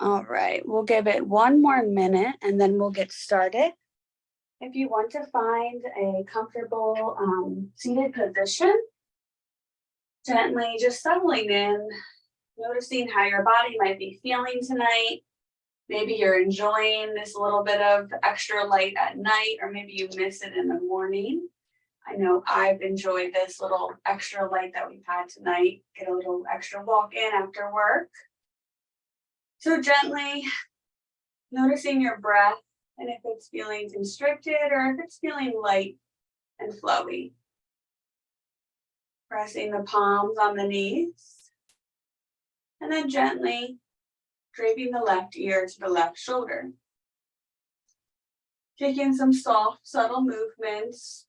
All right, we'll give it one more minute and then we'll get started. If you want to find a comfortable seated position, gently just settling in, noticing how your body might be feeling tonight. Maybe you're enjoying this little bit of extra light at night, or maybe you miss it in the morning. I know I've enjoyed this little extra light that we've had tonight. Get a little extra walk in after work. So gently noticing your breath and if it's feeling constricted or if it's feeling light and flowy. Pressing the palms on the knees. And then gently draping the left ear to the left shoulder. Taking some soft, subtle movements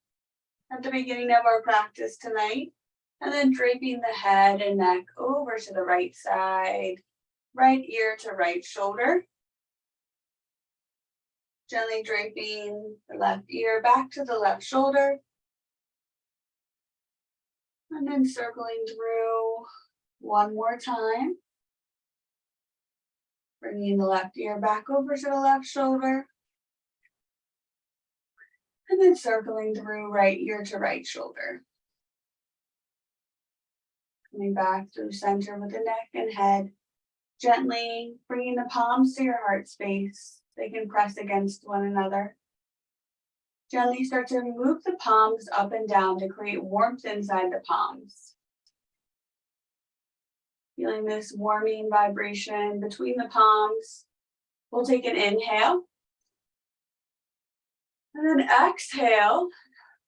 at the beginning of our practice tonight. And then draping the head and neck over to the right side, right ear to right shoulder. Gently draping the left ear back to the left shoulder. And then circling through one more time. Bringing the left ear back over to the left shoulder. And then circling through right ear to right shoulder. Coming back through center with the neck and head. Gently bringing the palms to your heart space. They can press against one another. Gently start to move the palms up and down to create warmth inside the palms. Feeling this warming vibration between the palms. We'll take an inhale. And then exhale,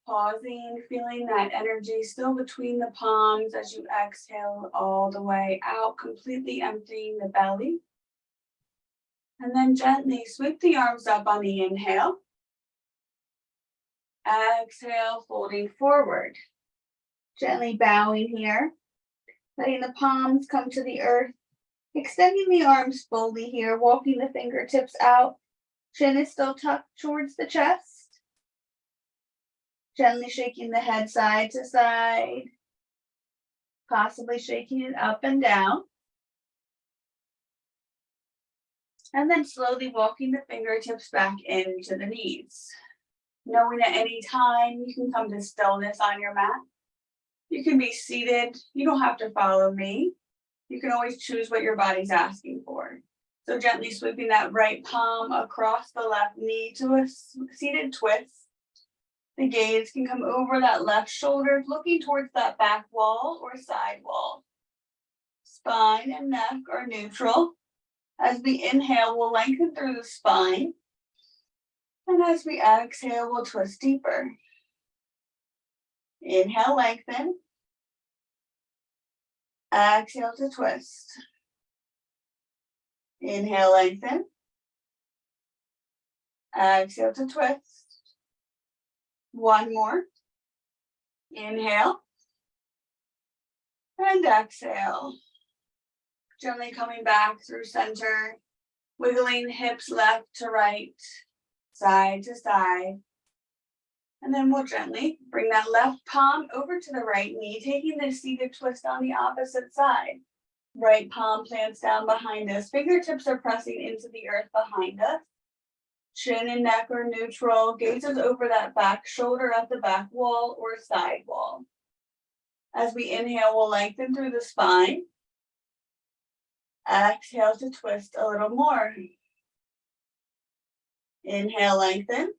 pausing, feeling that energy still between the palms as you exhale all the way out, completely emptying the belly. And then gently sweep the arms up on the inhale. Exhale, folding forward. Gently bowing here. Letting the palms come to the earth. Extending the arms fully here, walking the fingertips out. Chin is still tucked towards the chest. Gently shaking the head side to side. Possibly shaking it up and down. And then slowly walking the fingertips back into the knees. Knowing at any time you can come to stillness on your mat. You can be seated. You don't have to follow me. You can always choose what your body's asking for. So gently sweeping that right palm across the left knee to a seated twist. The gaze can come over that left shoulder, looking towards that back wall or side wall. Spine and neck are neutral. As we inhale, we'll lengthen through the spine. And as we exhale, we'll twist deeper. Inhale, lengthen. Exhale to twist. Inhale, lengthen. Exhale to twist. One more. Inhale. And exhale. Gently coming back through center. Wiggling hips left to right. Side to side. And then we'll gently bring that left palm over to the right knee, taking the seated twist on the opposite side. Right palm plants down behind us. Fingertips are pressing into the earth behind us. Chin and neck are neutral. Gazes over that back shoulder at the back wall or side wall. As we inhale, we'll lengthen through the spine. Exhale to twist a little more. Inhale, lengthen.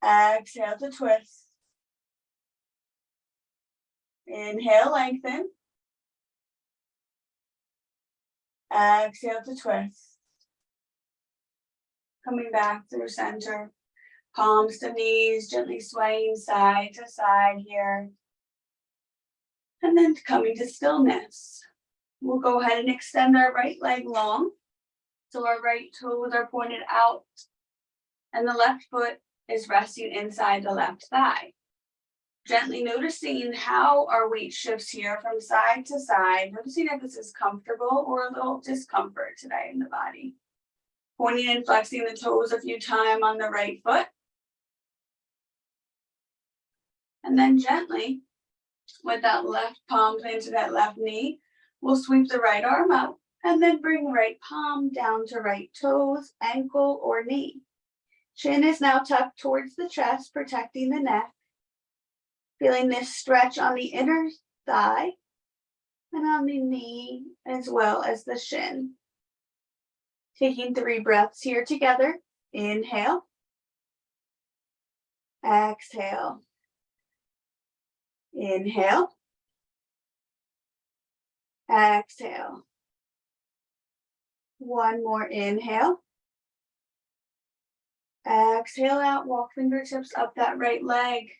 Exhale to twist. Inhale, lengthen. Exhale to twist. Coming back through center. Palms to knees, gently swaying side to side here. And then coming to stillness. We'll go ahead and extend our right leg long. So our right toes are pointed out. And the left foot is resting inside the left thigh. Gently noticing how our weight shifts here from side to side. Noticing if this is comfortable or a little discomfort today in the body. Pointing and flexing the toes a few times on the right foot. And then gently, with that left palm planted at left knee, We'll sweep the right arm up and then bring right palm down to right toes, ankle, or knee. Chin is now tucked towards the chest, protecting the neck. Feeling this stretch on the inner thigh and on the knee as well as the shin. Taking 3 breaths here together. Inhale. Exhale. Inhale. Exhale. One more inhale. Exhale out, walk fingertips up that right leg,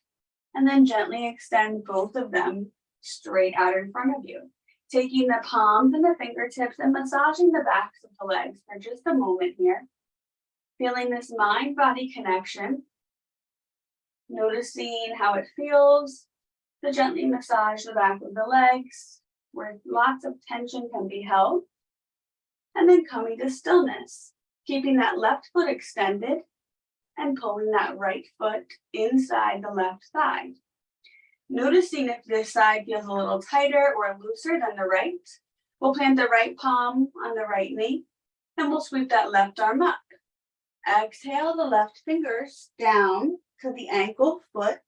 and then gently extend both of them straight out in front of you. Taking the palms and the fingertips and massaging the backs of the legs for just a moment here. Feeling this mind-body connection. Noticing how it feels to gently massage the back of the legs where lots of tension can be held. And then coming to stillness, keeping that left foot extended and pulling that right foot inside the left thigh. Noticing if this side feels a little tighter or looser than the right. We'll plant the right palm on the right knee and we'll sweep that left arm up. Exhale the left fingers down to the ankle, foot,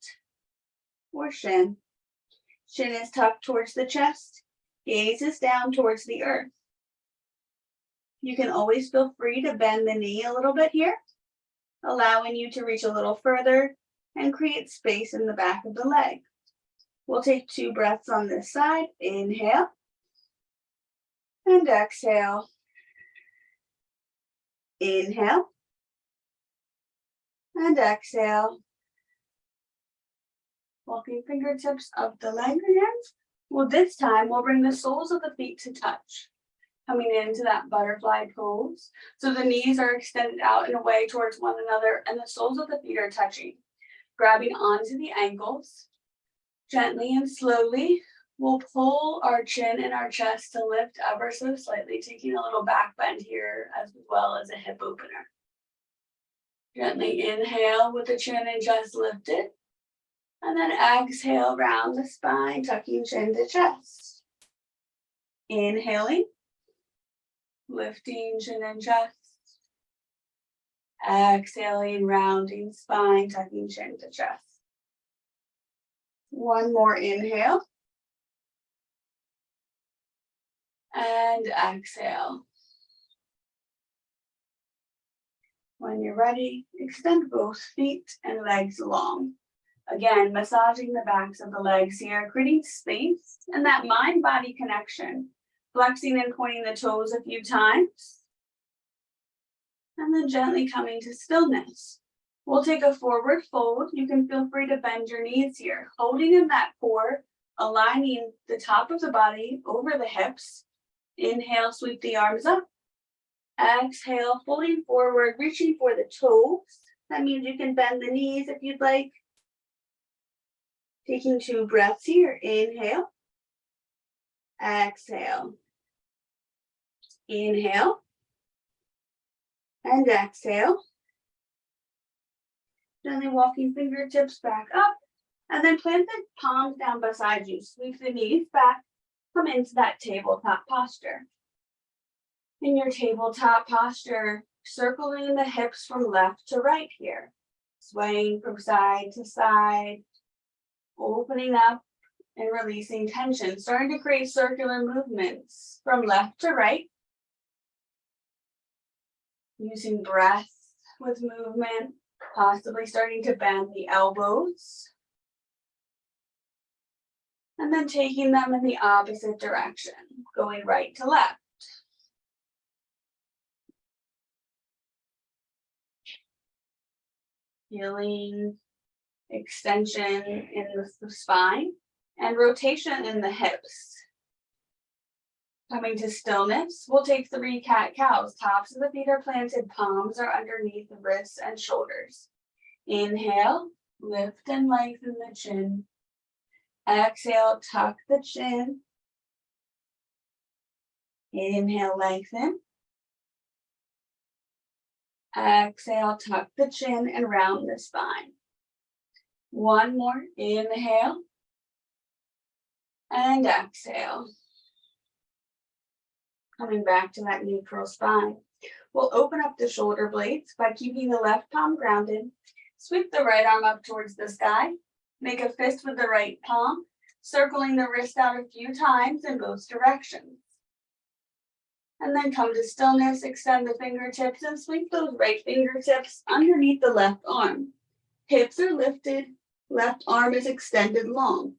or shin. Shin is tucked towards the chest, gaze is down towards the earth. You can always feel free to bend the knee a little bit here, allowing you to reach a little further and create space in the back of the leg. We'll take 2 breaths on this side. Inhale and exhale. Inhale and exhale. Walking fingertips up the leg again. Well, this time we'll bring the soles of the feet to touch. Coming into that butterfly pose. So the knees are extended out and away towards one another and the soles of the feet are touching. Grabbing onto the ankles. Gently and slowly, we'll pull our chin and our chest to lift ever so slightly, taking a little back bend here as well as a hip opener. Gently inhale with the chin and chest lifted. And then exhale, round the spine, tucking chin to chest. Inhaling. Lifting chin and chest. Exhaling, rounding spine, tucking chin to chest. One more inhale. And exhale. When you're ready, extend both feet and legs long. Again, massaging the backs of the legs here, creating space and that mind-body connection. Flexing and pointing the toes a few times. And then gently coming to stillness. We'll take a forward fold. You can feel free to bend your knees here, holding in that core, aligning the top of the body over the hips. Inhale, sweep the arms up. Exhale, folding forward, reaching for the toes. That means you can bend the knees if you'd like. Taking 2 breaths here. Inhale. Exhale. Inhale. And exhale. Gently walking fingertips back up. And then plant the palms down beside you. Sweep the knees back. Come into that tabletop posture. In your tabletop posture, circling the hips from left to right here. Swaying from side to side. Opening up and releasing tension. Starting to create circular movements from left to right. Using breath with movement. Possibly starting to bend the elbows. And then taking them in the opposite direction. Going right to left. Feeling extension in the spine and rotation in the hips. Coming to stillness, we'll take 3 cat-cows. Tops of the feet are planted, palms are underneath the wrists and shoulders. Inhale, lift and lengthen the chin. Exhale, tuck the chin. Inhale, lengthen. Exhale, tuck the chin and round the spine. One more, inhale. And exhale. Coming back to that neutral spine. We'll open up the shoulder blades by keeping the left palm grounded. Sweep the right arm up towards the sky. Make a fist with the right palm, circling the wrist out a few times in both directions. And then come to stillness, extend the fingertips and sweep those right fingertips underneath the left arm. Hips are lifted, left arm is extended long.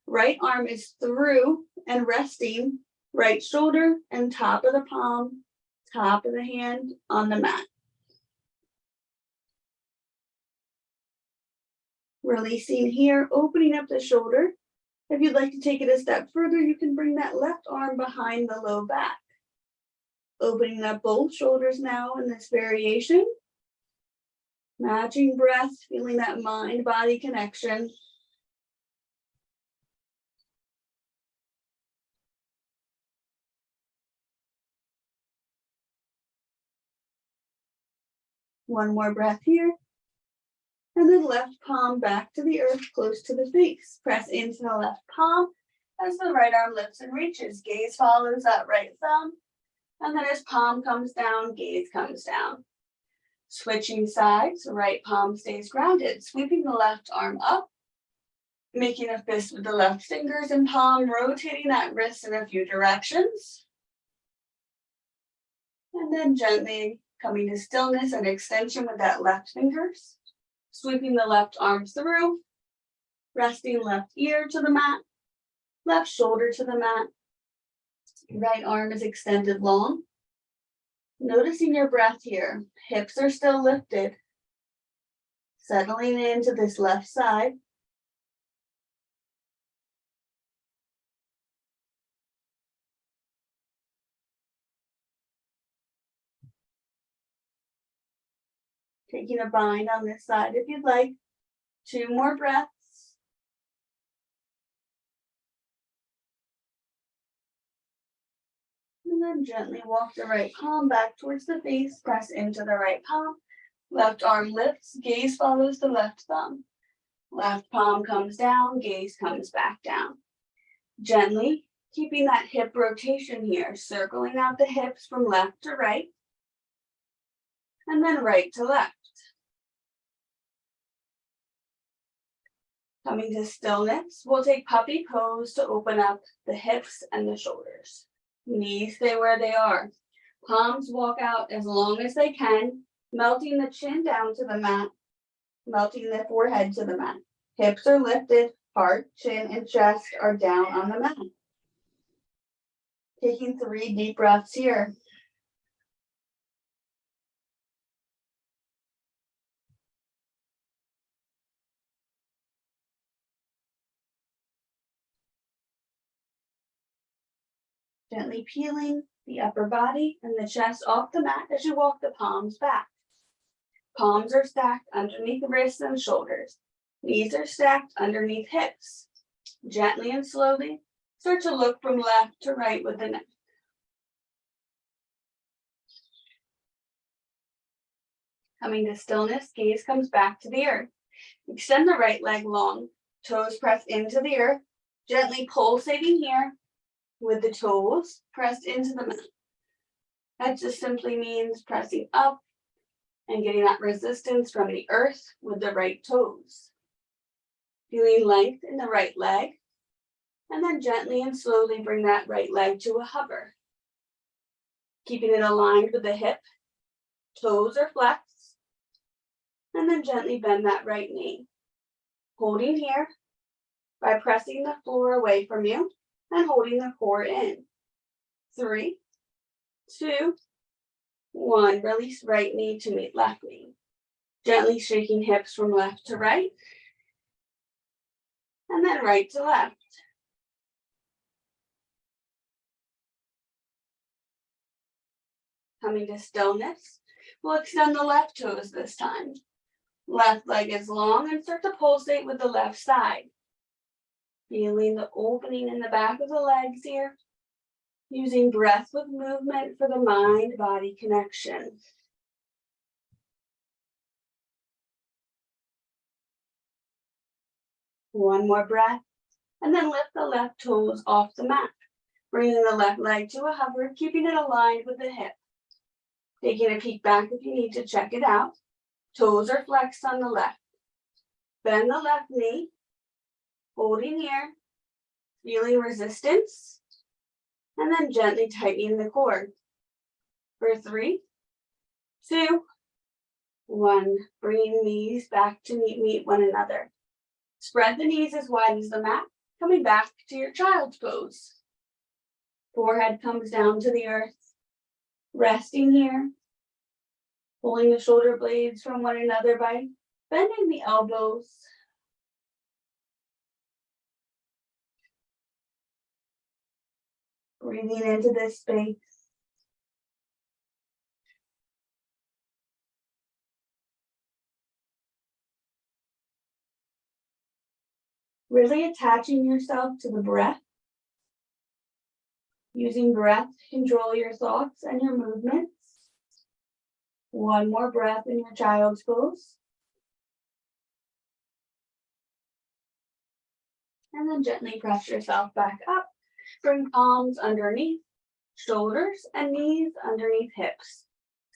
Right arm is through and resting, right shoulder and top of the palm, top of the hand on the mat. Releasing here, opening up the shoulder. If you'd like to take it a step further, you can bring that left arm behind the low back. Opening up both shoulders now in this variation. Matching breath, feeling that mind-body connection. One more breath here. And then left palm back to the earth, close to the face. Press into the left palm as the right arm lifts and reaches. Gaze follows that right thumb. And then as palm comes down, gaze comes down. Switching sides, right palm stays grounded, sweeping the left arm up, making a fist with the left fingers and palm, rotating that wrist in a few directions. And then gently coming to stillness and extension with that left fingers, sweeping the left arm through, resting left ear to the mat, left shoulder to the mat. Right arm is extended long. Noticing your breath here. Hips are still lifted. Settling into this left side. Taking a bind on this side if you'd like. 2 more breaths. And then gently walk the right palm back towards the face, press into the right palm. Left arm lifts, gaze follows the left thumb. Left palm comes down, gaze comes back down. Gently, keeping that hip rotation here, circling out the hips from left to right. And then right to left. Coming to stillness, we'll take puppy pose to open up the hips and the shoulders. Knees stay where they are. Palms walk out as long as they can, melting the chin down to the mat, melting the forehead to the mat. Hips are lifted, heart, chin, and chest are down on the mat. Taking 3 deep breaths here. Gently peeling the upper body and the chest off the mat as you walk the palms back. Palms are stacked underneath the wrists and shoulders. Knees are stacked underneath hips. Gently and slowly, start to look from left to right with the neck. Coming to stillness, gaze comes back to the earth. Extend the right leg long, toes press into the earth, gently pulsating here with the toes pressed into the mat. That just simply means pressing up and getting that resistance from the earth with the right toes. Feeling length in the right leg, and then gently and slowly bring that right leg to a hover. Keeping it aligned with the hip, toes are flexed, and then gently bend that right knee. Holding here by pressing the floor away from you and holding the core in. 3, 2, 1. Release right knee to meet left knee. Gently shaking hips from left to right. And then right to left. Coming to stillness, we'll extend the left toes this time. Left leg is long and start to pulsate with the left side. Feeling the opening in the back of the legs here. Using breath with movement for the mind-body connection. One more breath, and then lift the left toes off the mat. Bringing the left leg to a hover, keeping it aligned with the hip. Taking a peek back if you need to check it out. Toes are flexed on the left. Bend the left knee, holding here, feeling resistance, and then gently tightening the cord. For 3, 2, 1. Bringing knees back to meet one another. Spread the knees as wide as the mat, coming back to your child's pose. Forehead comes down to the earth. Resting here, pulling the shoulder blades from one another by bending the elbows. Breathing into this space. Really attaching yourself to the breath. Using breath to control your thoughts and your movements. One more breath in your child's pose. And then gently press yourself back up. Bring palms underneath, shoulders and knees underneath hips.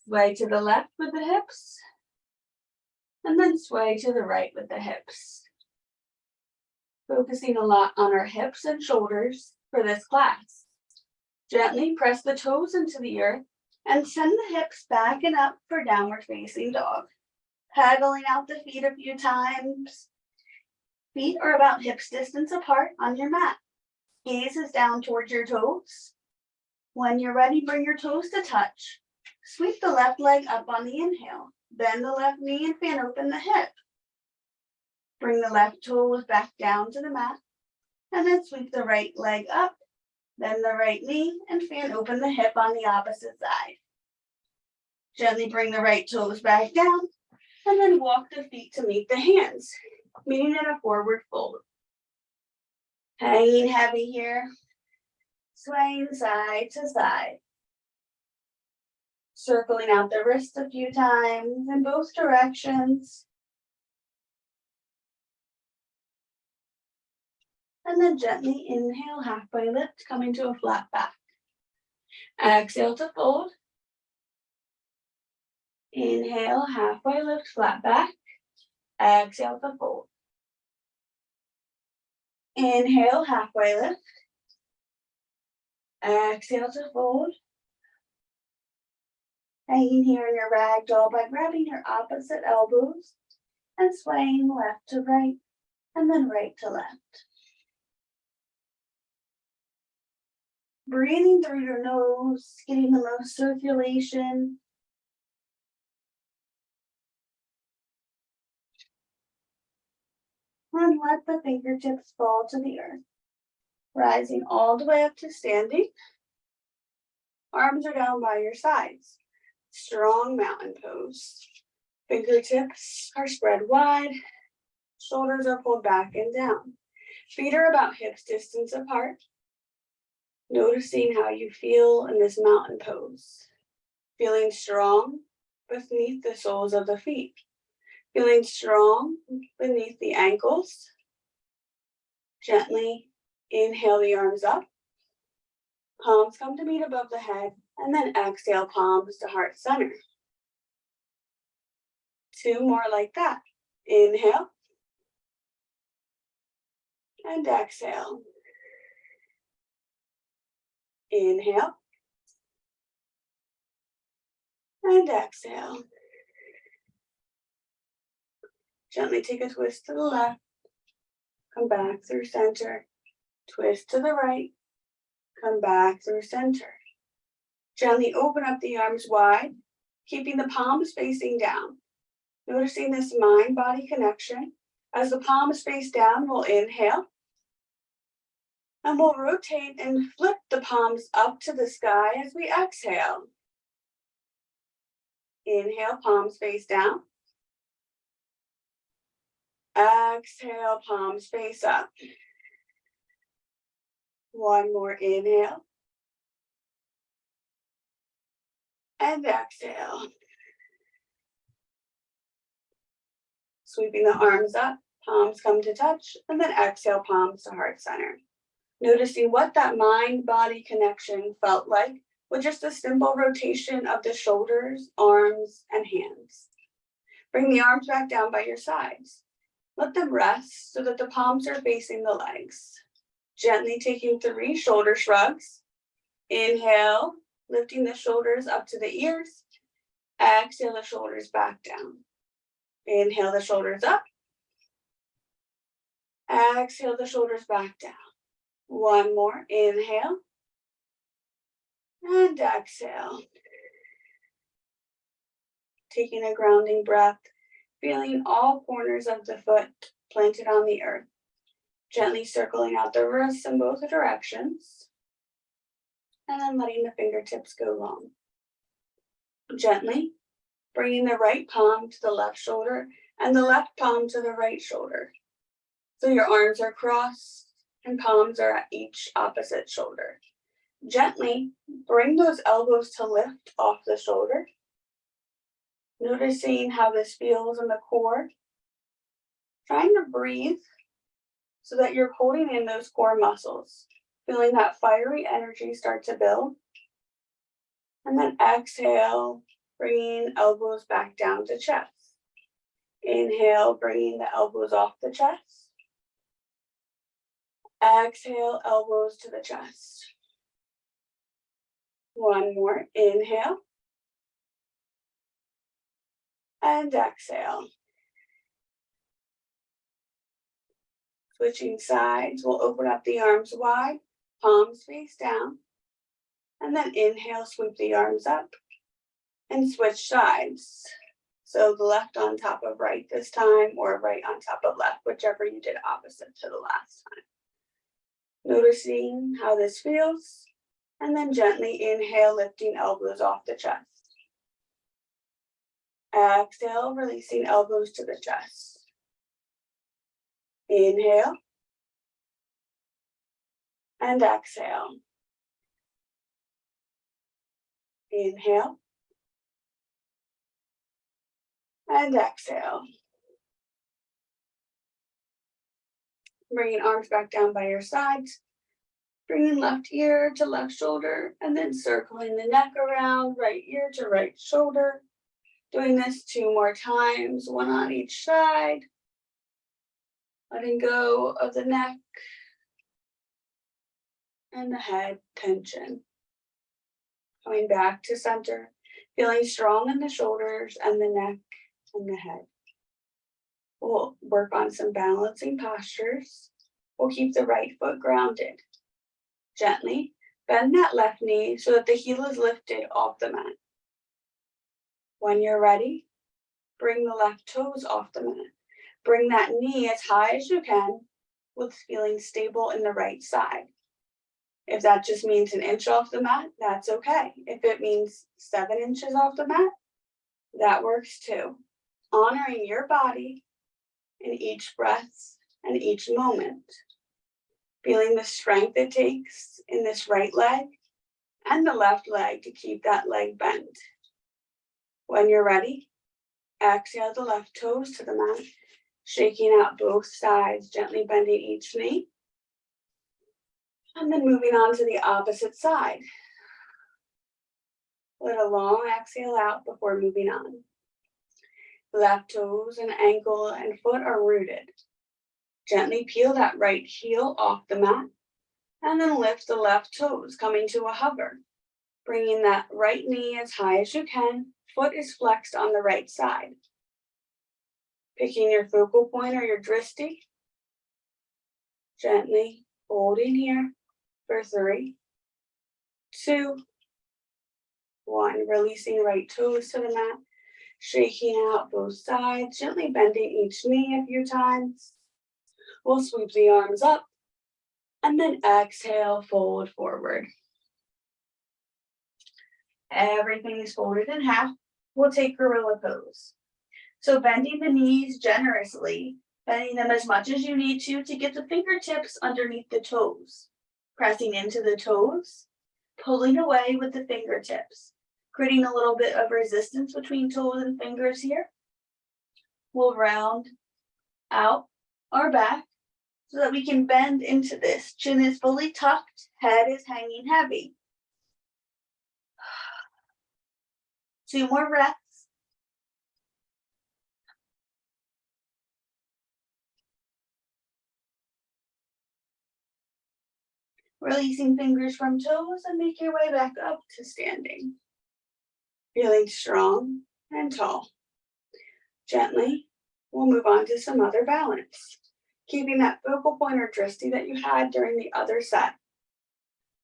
Sway to the left with the hips. And then sway to the right with the hips. Focusing a lot on our hips and shoulders for this class. Gently press the toes into the earth and send the hips back and up for downward facing dog. Pedaling out the feet a few times. Feet are about hips distance apart on your mat. Gaze is down towards your toes. When you're ready, bring your toes to touch. Sweep the left leg up on the inhale. Bend the left knee and fan open the hip. Bring the left toes back down to the mat. And then sweep the right leg up. Bend the right knee and fan open the hip on the opposite side. Gently bring the right toes back down. And then walk the feet to meet the hands, meeting in a forward fold. Hanging heavy here, swaying side to side. Circling out the wrists a few times in both directions. And then gently inhale, halfway lift, coming to a flat back. Exhale to fold. Inhale, halfway lift, flat back. Exhale to fold. Inhale, halfway lift. Exhale to fold. Hanging here in your ragdoll by grabbing your opposite elbows and swaying left to right and then right to left. Breathing through your nose, getting the most circulation. And let the fingertips fall to the earth. Rising all the way up to standing. Arms are down by your sides. Strong mountain pose. Fingertips are spread wide. Shoulders are pulled back and down. Feet are about hips distance apart. Noticing how you feel in this mountain pose. Feeling strong beneath the soles of the feet. Feeling strong beneath the ankles. Gently inhale the arms up. Palms come to meet above the head. And then exhale, palms to heart center. 2 more like that. Inhale. And exhale. Inhale. And exhale. Gently take a twist to the left. Come back through center. Twist to the right. Come back through center. Gently open up the arms wide, keeping the palms facing down. Noticing this mind-body connection. As the palms face down, we'll inhale. And we'll rotate and flip the palms up to the sky as we exhale. Inhale, palms face down. Exhale, palms face up. One more inhale. And exhale. Sweeping the arms up, palms come to touch, and then exhale, palms to heart center. Noticing what that mind-body connection felt like with just a simple rotation of the shoulders, arms, and hands. Bring the arms back down by your sides. Let them rest so that the palms are facing the legs. Gently taking 3 shoulder shrugs. Inhale, lifting the shoulders up to the ears. Exhale the shoulders back down. Inhale the shoulders up. Exhale the shoulders back down. One more. Inhale. And exhale. Taking a grounding breath, feeling all corners of the foot planted on the earth. Gently circling out the wrists in both directions. And then letting the fingertips go long. Gently bringing the right palm to the left shoulder and the left palm to the right shoulder. So your arms are crossed and palms are at each opposite shoulder. Gently bring those elbows to lift off the shoulder. Noticing how this feels in the core. Trying to breathe so that you're holding in those core muscles. Feeling that fiery energy start to build. And then exhale, bringing elbows back down to chest. Inhale, bringing the elbows off the chest. Exhale, elbows to the chest. One more. Inhale. And exhale. Switching sides, we'll open up the arms wide, palms face down. And then inhale, sweep the arms up. And switch sides. So the left on top of right this time, or right on top of left, whichever you did opposite to the last time. Noticing how this feels. And then gently inhale, lifting elbows off the chest. Exhale, releasing elbows to the chest. Inhale. And exhale. Inhale. And exhale. Bringing arms back down by your sides. Bringing left ear to left shoulder, and then circling the neck around, right ear to right shoulder. Doing this 2 more times, one on each side. Letting go of the neck and the head tension. Coming back to center, feeling strong in the shoulders and the neck and the head. We'll work on some balancing postures. We'll keep the right foot grounded. Gently bend that left knee so that the heel is lifted off the mat. When you're ready, bring the left toes off the mat. Bring that knee as high as you can with feeling stable in the right side. If that just means 1 inch off the mat, that's okay. If it means 7 inches off the mat, that works too. Honoring your body in each breath and each moment. Feeling the strength it takes in this right leg and the left leg to keep that leg bent. When you're ready, exhale the left toes to the mat, shaking out both sides, gently bending each knee. And then moving on to the opposite side. Let a long exhale out before moving on. Left toes and ankle and foot are rooted. Gently peel that right heel off the mat and then lift the left toes, coming to a hover. Bringing that right knee as high as you can, foot is flexed on the right side. Picking your focal point or your drishti. Gently holding here for 3, 2, 1. Releasing right toes to the mat, shaking out both sides, gently bending each knee a few times. We'll sweep the arms up and then exhale, fold forward. Everything is folded in half. We'll take gorilla pose. So bending the knees generously, bending them as much as you need to get the fingertips underneath the toes. Pressing into the toes, pulling away with the fingertips, creating a little bit of resistance between toes and fingers here. We'll round out our back so that we can bend into this. Chin is fully tucked, head is hanging heavy. 2 more breaths. Releasing fingers from toes and make your way back up to standing. Feeling strong and tall. Gently, we'll move on to some other balance, keeping that focal point or drishti that you had during the other set.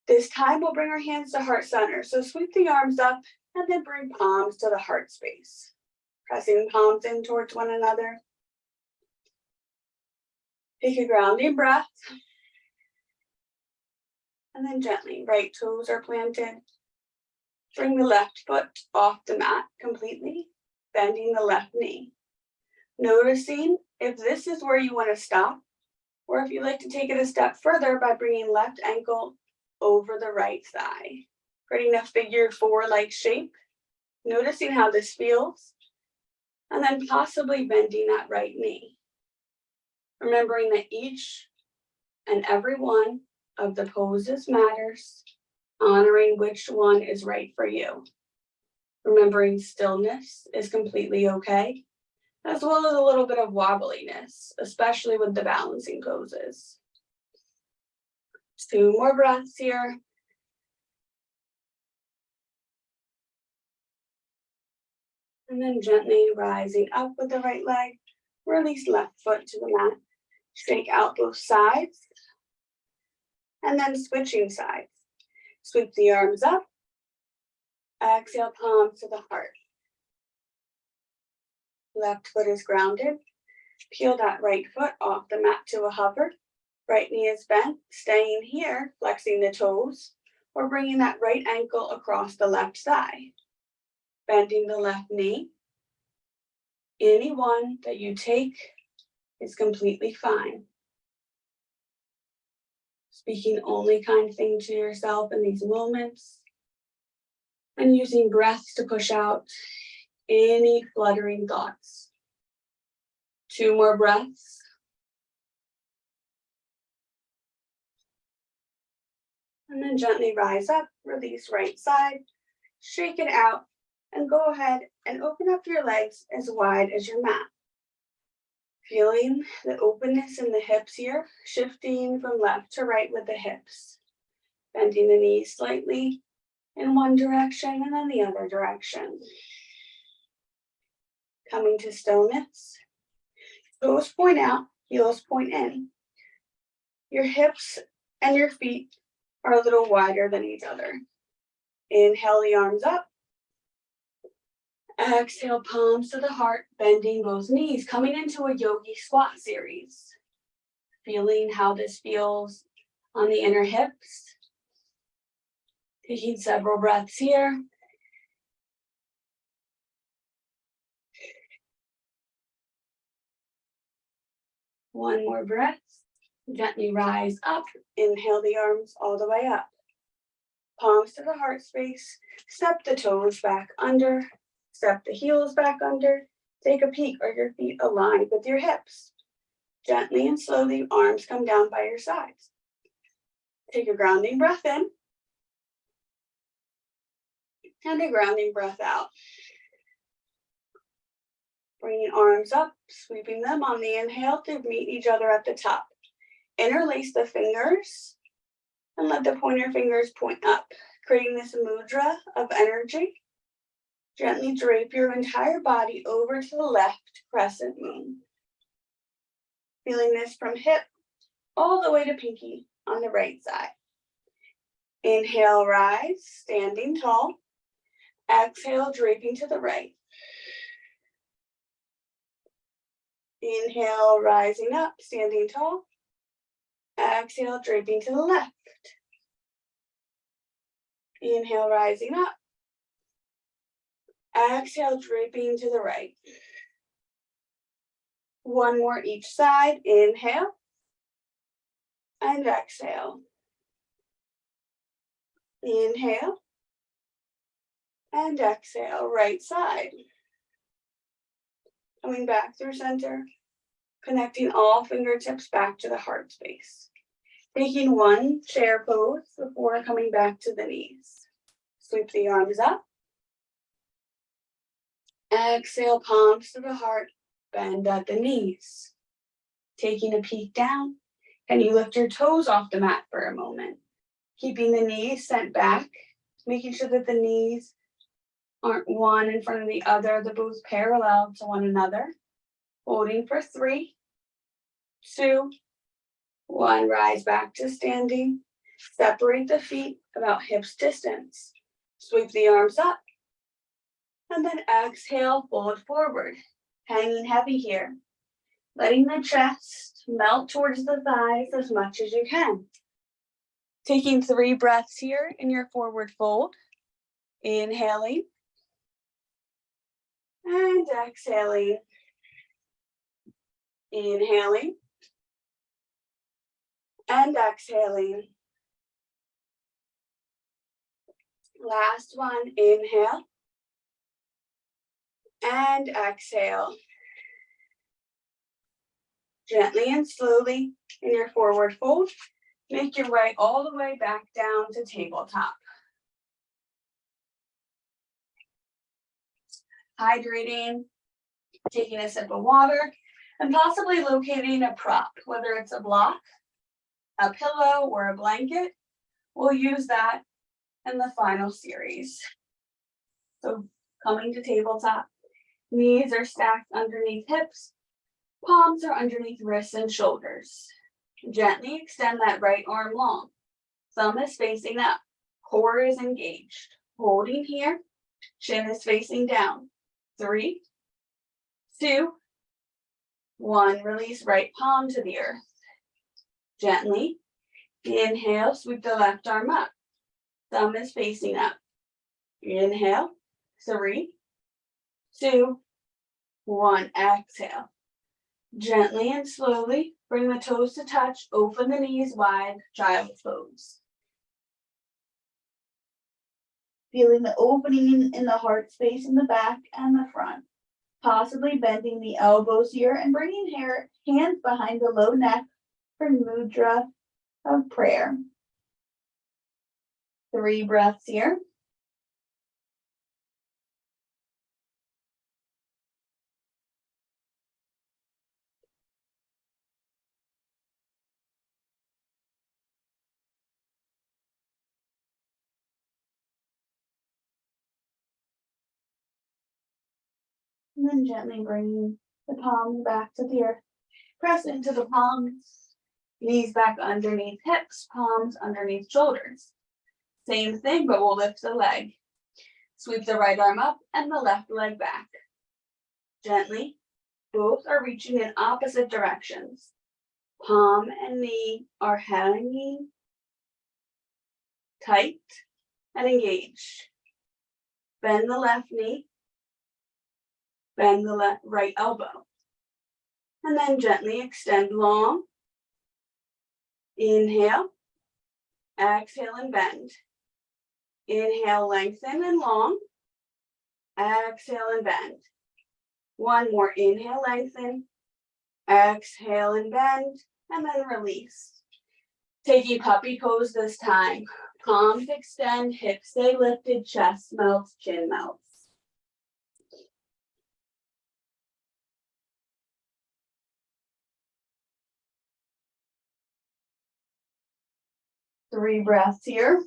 This time we'll bring our hands to heart center. So sweep the arms up and then bring palms to the heart space. Pressing palms in towards one another. Take a grounding breath. And then gently, right toes are planted. Bring the left foot off the mat completely, bending the left knee. Noticing if this is where you want to stop, or if you'd like to take it a step further by bringing left ankle over the right thigh, creating a figure 4-like shape. Noticing how this feels, and then possibly bending that right knee. Remembering that each and every one of the poses matters, honoring which one is right for you. Remembering stillness is completely okay, as well as a little bit of wobbliness, especially with the balancing poses. 2 more breaths here. And then gently rising up with the right leg, release left foot to the mat. Shake out both sides. And then switching sides. Sweep the arms up. Exhale, palms to the heart. Left foot is grounded. Peel that right foot off the mat to a hover. Right knee is bent, staying here, flexing the toes, or bringing that right ankle across the left thigh. Bending the left knee. Any one that you take is completely fine. Speaking only kind things to yourself in these moments. And using breaths to push out any fluttering thoughts. 2 more breaths. And then gently rise up, release right side, shake it out, and go ahead and open up your legs as wide as your mat. Feeling the openness in the hips here, shifting from left to right with the hips. Bending the knees slightly in one direction and then the other direction. Coming to stillness. Toes point out, heels point in. Your hips and your feet are a little wider than each other. Inhale the arms up. Exhale, palms to the heart, bending both knees, coming into a yogi squat series. Feeling how this feels on the inner hips. Taking several breaths here. One more breath. Gently rise up. Inhale the arms all the way up. Palms to the heart space. Step the toes back under. Step the heels back under. Take a peek. Are your feet aligned with your hips? Gently and slowly, arms come down by your sides. Take a grounding breath in. And a grounding breath out. Bringing arms up, sweeping them on the inhale to meet each other at the top. Interlace the fingers and let the pointer fingers point up, creating this mudra of energy. Gently drape your entire body over to the left crescent moon. Feeling this from hip all the way to pinky on the right side. Inhale, rise, standing tall. Exhale, draping to the right. Inhale, rising up, standing tall. Exhale, draping to the left. Inhale, rising up. Exhale, draping to the right. One more each side. Inhale. And exhale. Inhale. And exhale. Right side. Coming back through center. Connecting all fingertips back to the heart space. Taking one chair pose before coming back to the knees. Sweep the arms up. Exhale, palms to the heart, bend at the knees. Taking a peek down, can you lift your toes off the mat for a moment? Keeping the knees sent back, making sure that the knees aren't one in front of the other, they're both parallel to one another. Holding for 3, 2, 1, rise back to standing. Separate the feet about hips distance. Sweep the arms up. And then exhale, fold forward, hanging heavy here. Letting the chest melt towards the thighs as much as you can. Taking 3 breaths here in your forward fold. Inhaling. And exhaling. Inhaling. And exhaling. Last one, inhale. And exhale. Gently and slowly in your forward fold, make your way all the way back down to tabletop. Hydrating, taking a sip of water, and possibly locating a prop, whether it's a block, a pillow, or a blanket. We'll use that in the final series. So coming to tabletop, knees are stacked underneath hips, palms are underneath wrists and shoulders. Gently extend that right arm long. Thumb is facing up, core is engaged. Holding here, chin is facing down. 3, 2, 1, release right palm to the earth. Gently, inhale, sweep the left arm up. Thumb is facing up. Inhale, 3, 2, 1, exhale. Gently and slowly, bring the toes to touch, open the knees wide, child's pose. Feeling the opening in the heart space in the back and the front. Possibly bending the elbows here and bringing hands behind the low neck for mudra of prayer. 3 breaths here. And then gently bringing the palms back to the earth. Press into the palms, knees back underneath hips, palms underneath shoulders. Same thing, but we'll lift the leg. Sweep the right arm up and the left leg back. Gently, both are reaching in opposite directions. Palm and knee are hanging tight and engaged. Bend the left knee. Bend the right elbow. And then gently extend long. Inhale. Exhale and bend. Inhale, lengthen and long. Exhale and bend. One more. Inhale, lengthen. Exhale and bend. And then release. Taking puppy pose this time. Palms extend, hips stay lifted, chest melts, chin melts. Three breaths here.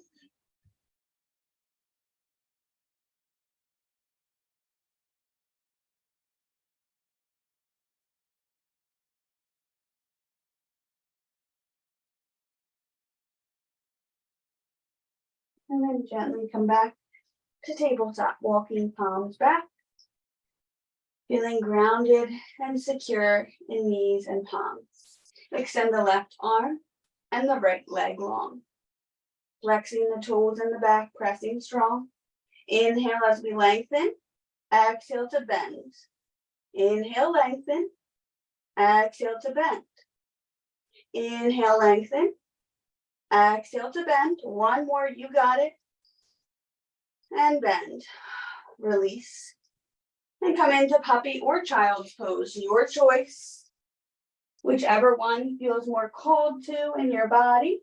And then gently come back to tabletop, walking palms back. Feeling grounded and secure in knees and palms. Extend the left arm and the right leg long. Flexing the toes in the back, pressing strong. Inhale as we lengthen. Exhale to bend. Inhale, lengthen. Exhale to bend. Inhale, lengthen. Exhale to bend. One more, you got it. And bend. Release. And come into puppy or child's pose, your choice. whichever one feels more cold to in your body.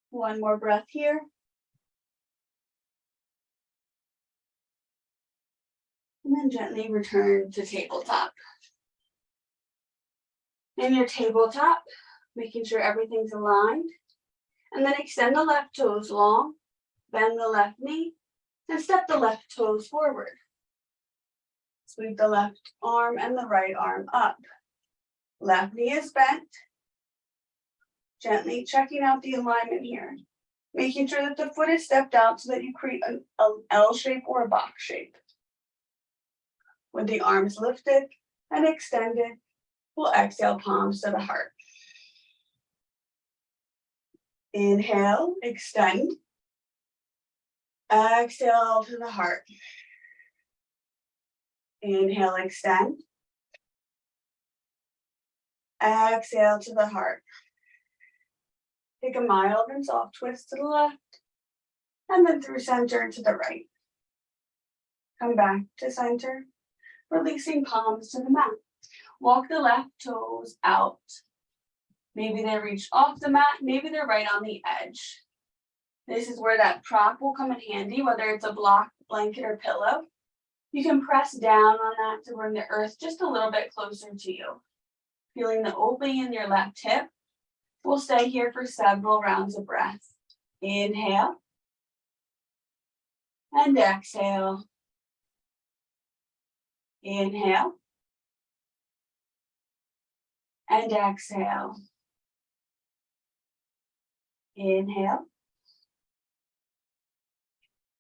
One more breath here. And then gently return to tabletop. In your tabletop, making sure everything's aligned. And then extend the left toes long, bend the left knee, and step the left toes forward. Sweep the left arm and the right arm up. Left knee is bent. Gently checking out the alignment here. Making sure that the foot is stepped out so that you create an L shape or a box shape. With the arms lifted and extended, we'll exhale palms to the heart. Inhale, extend. Exhale to the heart. Inhale, extend. Exhale to the heart. Take a mild and soft twist to the left, and then through center to the right. Come back to center, releasing palms to the mat. Walk the left toes out. Maybe they reach off the mat, maybe they're right on the edge. This is where that prop will come in handy, whether it's a block, blanket, or pillow. You can press down on that to bring the earth just a little bit closer to you. Feeling the opening in your left hip. We'll stay here for several rounds of breath. Inhale. And exhale. Inhale. And exhale. Inhale.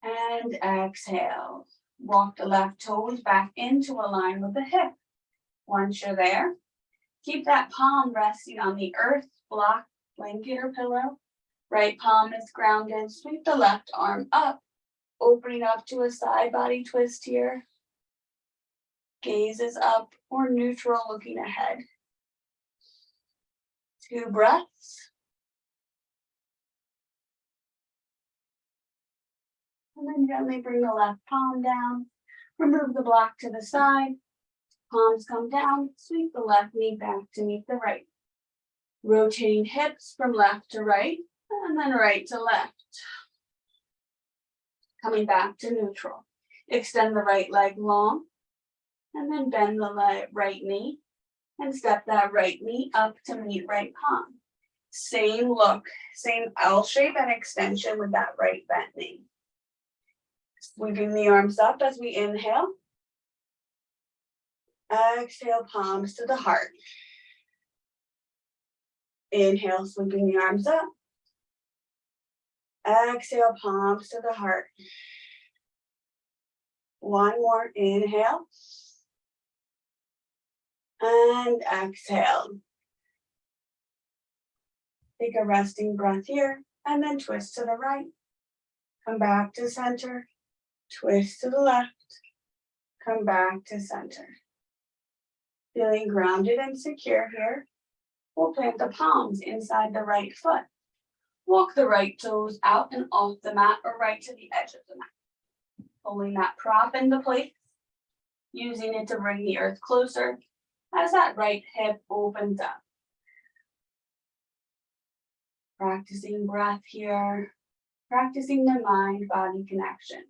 And exhale. Walk the left toes back into a line with the hip. Once you're there, keep that palm resting on the earth, block, blanket, or pillow. Right palm is grounded. Sweep the left arm up, opening up to a side body twist here. Gaze is up or neutral, looking ahead. 2 breaths. And then gently bring the left palm down. Remove the block to the side. Palms come down. Sweep the left knee back to meet the right. Rotating hips from left to right, and then right to left. Coming back to neutral. Extend the right leg long, and then bend the right knee, and step that right knee up to meet right palm. Same look, same L shape and extension with that right bent knee. Sweeping the arms up as we inhale. Exhale, palms to the heart. Inhale, sweeping the arms up. Exhale, palms to the heart. One more, inhale. And exhale. Take a resting breath here, and then twist to the right. Come back to center. Twist to the left. Come back to center. Feeling grounded and secure here. We'll plant the palms inside the right foot. Walk the right toes out and off the mat or right to the edge of the mat. Pulling that prop into place. Using it to bring the earth closer as that right hip opens up. Practicing breath here. Practicing the mind-body connection.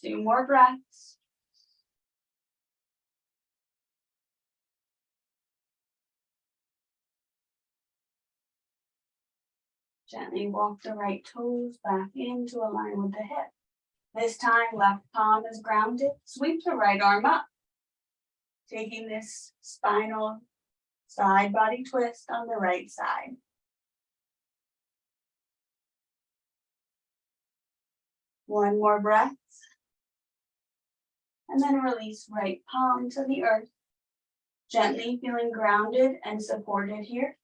2 more breaths. Gently walk the right toes back in to align with the hip. This time, left palm is grounded. Sweep the right arm up. Taking this spinal side body twist on the right side. One more breath. And then release right palm to the earth. Gently feeling grounded and supported here.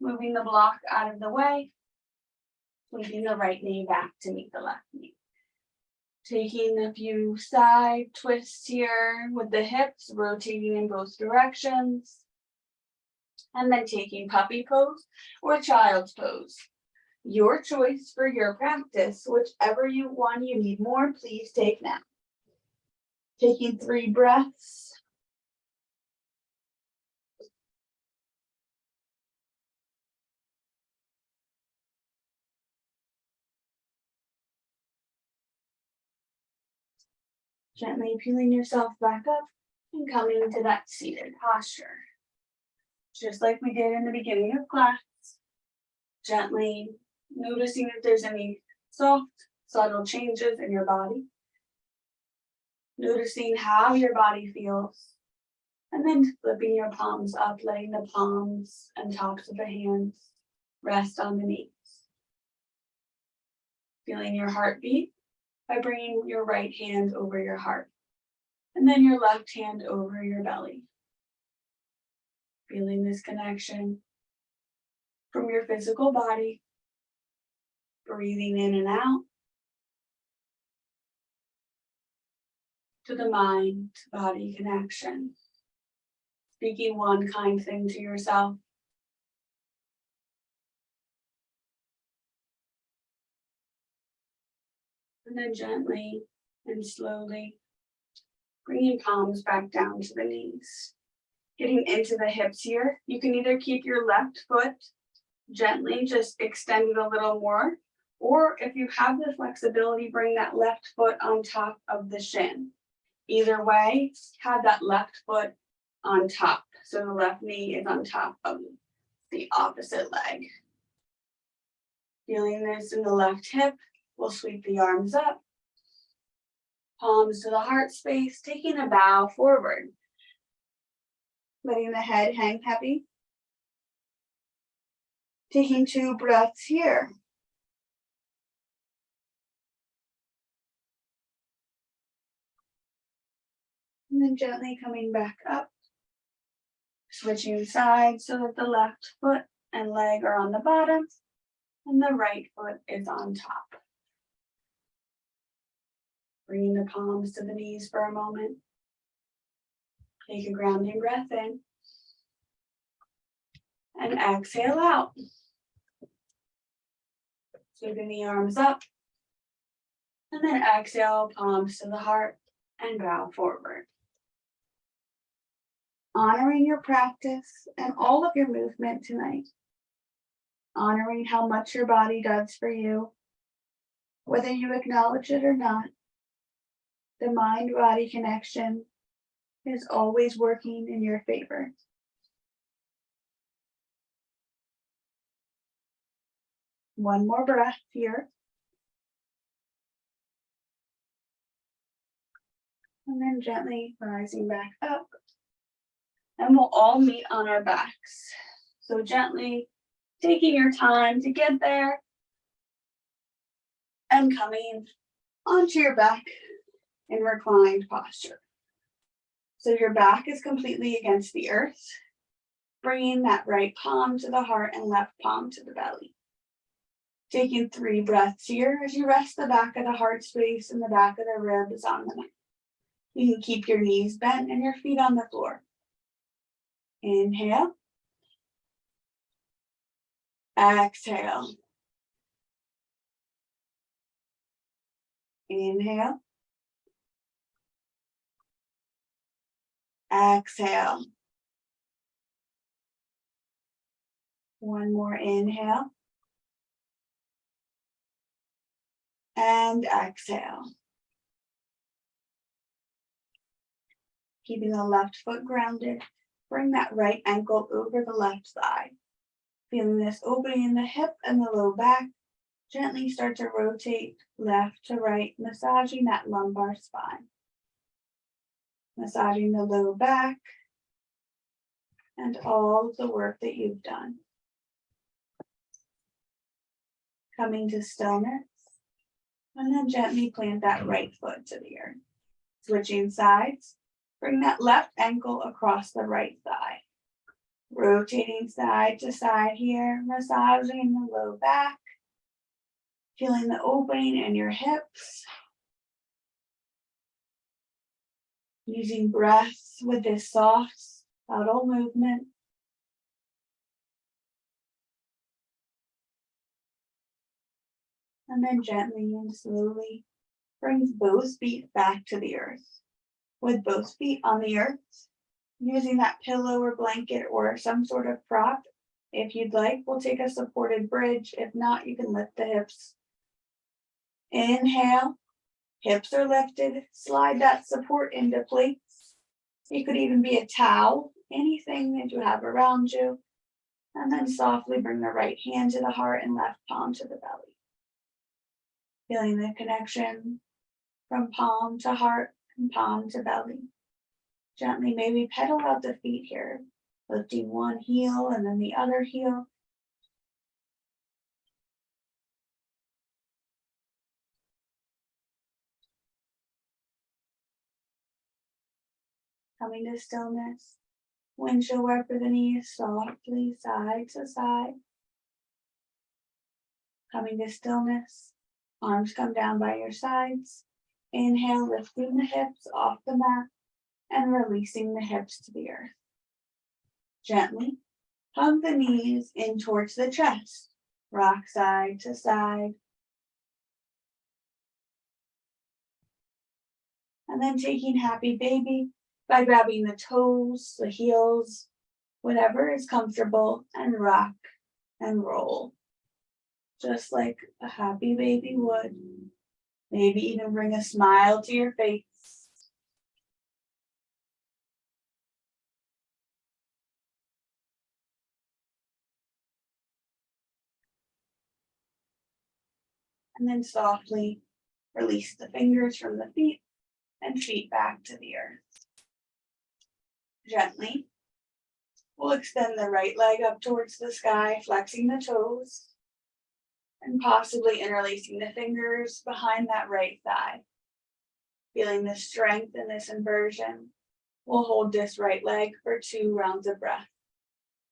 Moving the block out of the way. Sweeping the right knee back to meet the left knee. Taking a few side twists here with the hips, rotating in both directions. And then taking puppy pose or child's pose. Your choice for your practice, whichever one you need more, please take now. Taking 3 breaths. Gently peeling yourself back up and coming to that seated posture. Just like we did in the beginning of class. Gently noticing if there's any soft, subtle changes in your body. Noticing how your body feels. And then flipping your palms up, letting the palms and tops of the hands rest on the knees. Feeling your heartbeat by bringing your right hand over your heart. And then your left hand over your belly. Feeling this connection from your physical body. Breathing in and out. To the mind-body connection. Speaking one kind thing to yourself. And then gently and slowly bringing palms back down to the knees. Getting into the hips here. You can either keep your left foot gently, just extend it a little more. Or if you have the flexibility, bring that left foot on top of the shin. Either way, have that left foot on top. So the left knee is on top of the opposite leg. Feeling this in the left hip, we'll sweep the arms up. Palms to the heart space, taking a bow forward. Letting the head hang heavy. Taking 2 breaths here. And then gently coming back up. Switching sides so that the left foot and leg are on the bottom and the right foot is on top. Bringing the palms to the knees for a moment. Take a grounding breath in. And exhale out. Sweeping the arms up. And then exhale, palms to the heart and bow forward. Honoring your practice and all of your movement tonight. Honoring how much your body does for you. Whether you acknowledge it or not, the mind-body connection is always working in your favor. One more breath here. And then gently rising back up. And we'll all meet on our backs. So gently taking your time to get there. And coming onto your back in reclined posture. So your back is completely against the earth. Bringing that right palm to the heart and left palm to the belly. Taking 3 breaths here as you rest the back of the heart space and the back of the ribs on the mat. You can keep your knees bent and your feet on the floor. Inhale. Exhale. Inhale. Exhale. One more inhale. And exhale. Keeping the left foot grounded. Bring that right ankle over the left thigh. Feeling this opening in the hip and the low back. Gently start to rotate left to right, massaging that lumbar spine. Massaging the low back and all of the work that you've done. Coming to stillness, and then gently plant that right foot to the earth. Switching sides, bring that left ankle across the right thigh. Rotating side to side here, massaging the low back. Feeling the opening in your hips. Using breaths with this soft, subtle movement And then gently and slowly brings both feet back to the earth. With both feet on the earth, using that pillow or blanket or some sort of prop. If you'd like, we'll take a supported bridge. If not, you can lift the hips. Inhale, hips are lifted, slide that support into place. It could even be a towel, anything that you have around you. And then softly bring the right hand to the heart and left palm to the belly. Feeling the connection from palm to heart and palm to belly. Gently maybe pedal out the feet here, lifting one heel and then the other heel. Coming to stillness. Windshield wiper the knees softly side to side. Coming to stillness. Arms come down by your sides. Inhale, lifting the hips off the mat and releasing the hips to the earth. Gently hug the knees in towards the chest. Rock side to side. And then taking happy baby by grabbing the toes, the heels, whatever is comfortable, and rock and roll. Just like a happy baby would. Maybe even bring a smile to your face. And then softly release the fingers from the feet and feet back to the earth. Gently, we'll extend the right leg up towards the sky, flexing the toes, and possibly interlacing the fingers behind that right thigh. Feeling the strength in this inversion, we'll hold this right leg for 2 rounds of breath.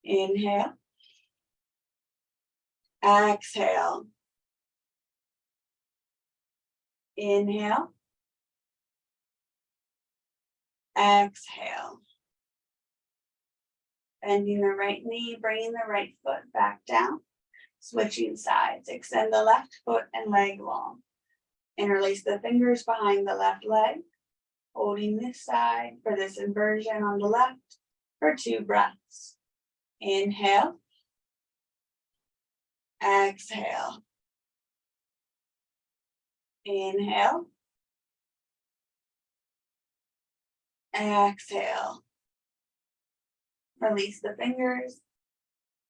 Inhale. Exhale. Inhale. Exhale. Bending the right knee, bringing the right foot back down. Switching sides. Extend the left foot and leg long. Interlace the fingers behind the left leg. Holding this side for this inversion on the left for 2 breaths. Inhale. Exhale. Inhale. Exhale. Release the fingers,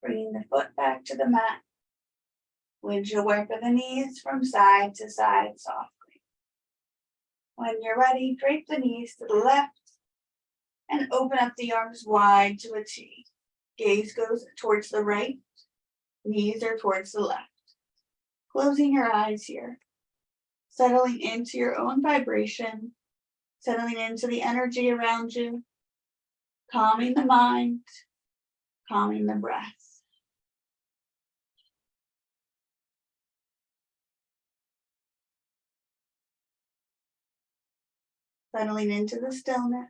bringing the foot back to the mat. Windshield wiper the knees from side to side softly. When you're ready, drape the knees to the left and open up the arms wide to a T. Gaze goes towards the right, knees are towards the left. Closing your eyes here, settling into your own vibration, settling into the energy around you, calming the mind, calming the breath. Settling into the stillness.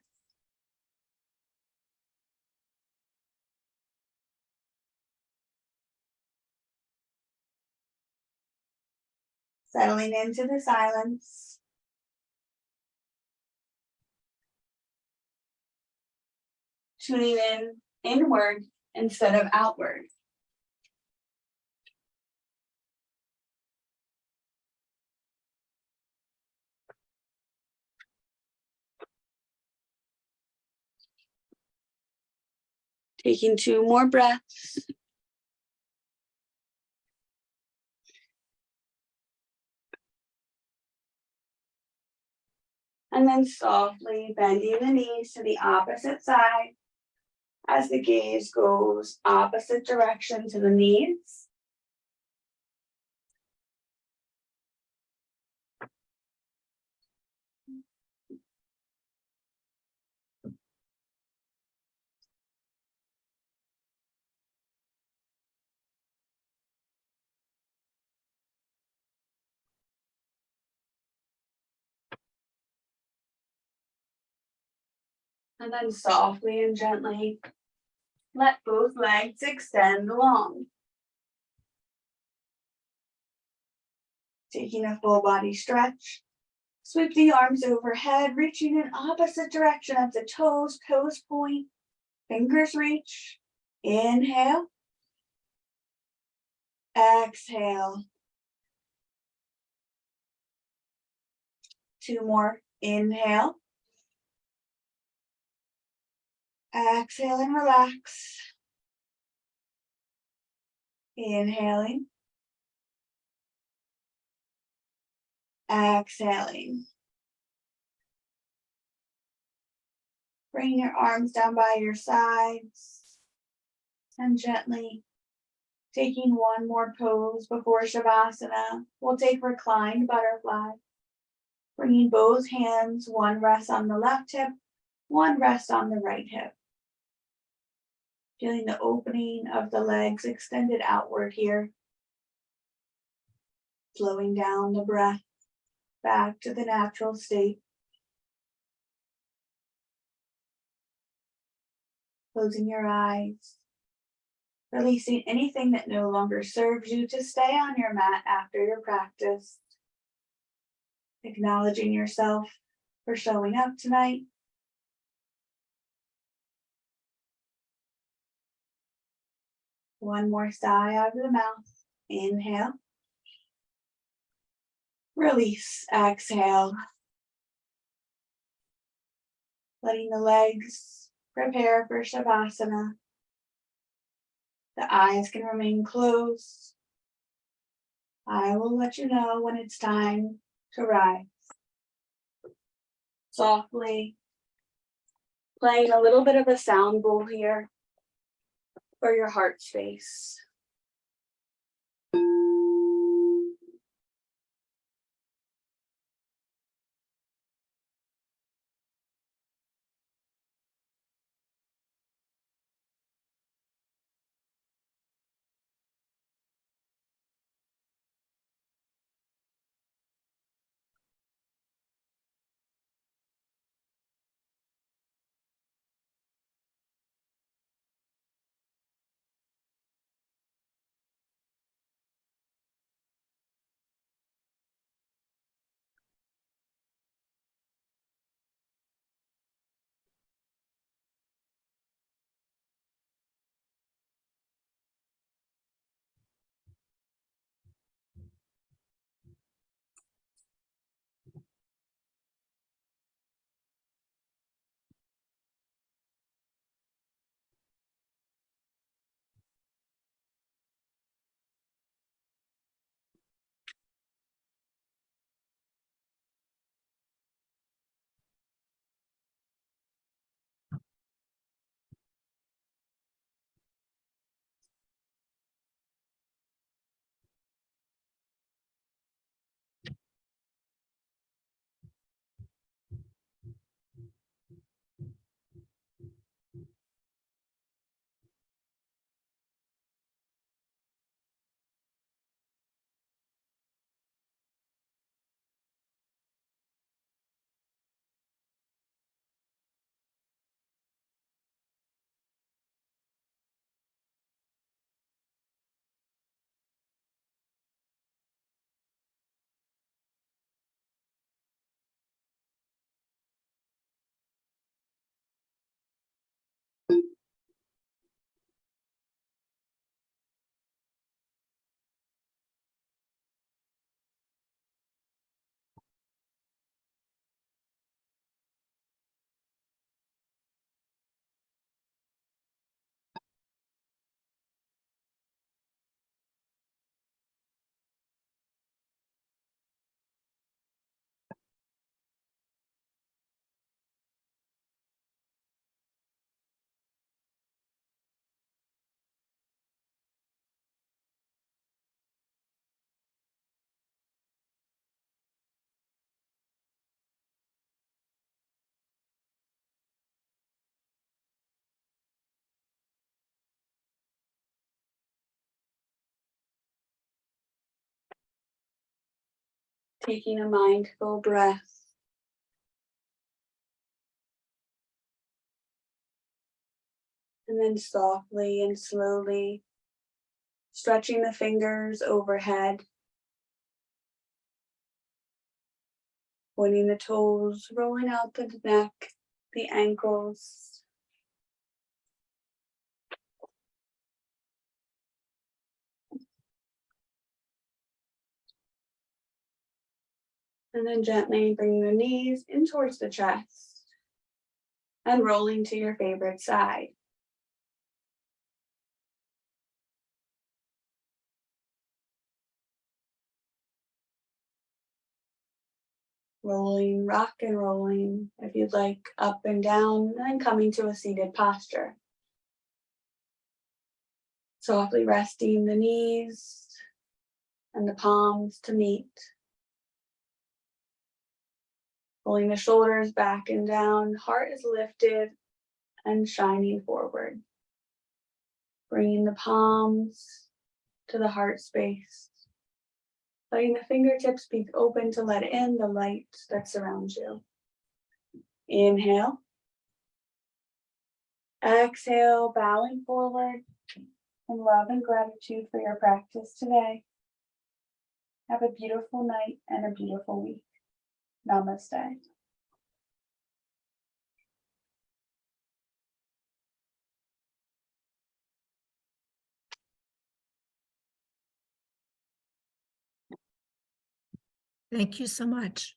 Settling into the silence. Tuning in inward instead of outward. Taking 2 more breaths. And then softly bending the knees to the opposite side as the gaze goes opposite direction to the knees. And then softly and gently let both legs extend long. Taking a full body stretch. Sweep the arms overhead, reaching in opposite direction of the toes point. Fingers reach. Inhale. Exhale. 2 more. Inhale. Exhale and relax. Inhaling. Exhaling. Bring your arms down by your sides and gently taking one more pose before Shavasana. We'll take reclined butterfly. Bringing both hands, one rests on the left hip, one rests on the right hip. Feeling the opening of the legs extended outward here. Slowing down the breath back to the natural state. Closing your eyes. Releasing anything that no longer serves you to stay on your mat after your practice. Acknowledging yourself for showing up tonight. One more sigh out of the mouth. Inhale. Release. Exhale. Letting the legs prepare for Shavasana. The eyes can remain closed. I will let you know when it's time to rise. Softly playing a little bit of a sound bowl here for your heart space. Taking a mindful breath. And then softly and slowly stretching the fingers overhead. Pointing the toes, rolling out the neck, the ankles. And then gently bringing the knees in towards the chest and rolling to your favorite side. Rolling, rock and rolling, if you'd like, up and down, and then coming to a seated posture. Softly resting the knees and the palms to meet. Pulling the shoulders back and down, heart is lifted and shining forward. Bringing the palms to the heart space. Letting the fingertips be open to let in the light that surrounds you. Inhale. Exhale, bowing forward in love and gratitude for your practice today. Have a beautiful night and a beautiful week. Namaste. Thank you so much.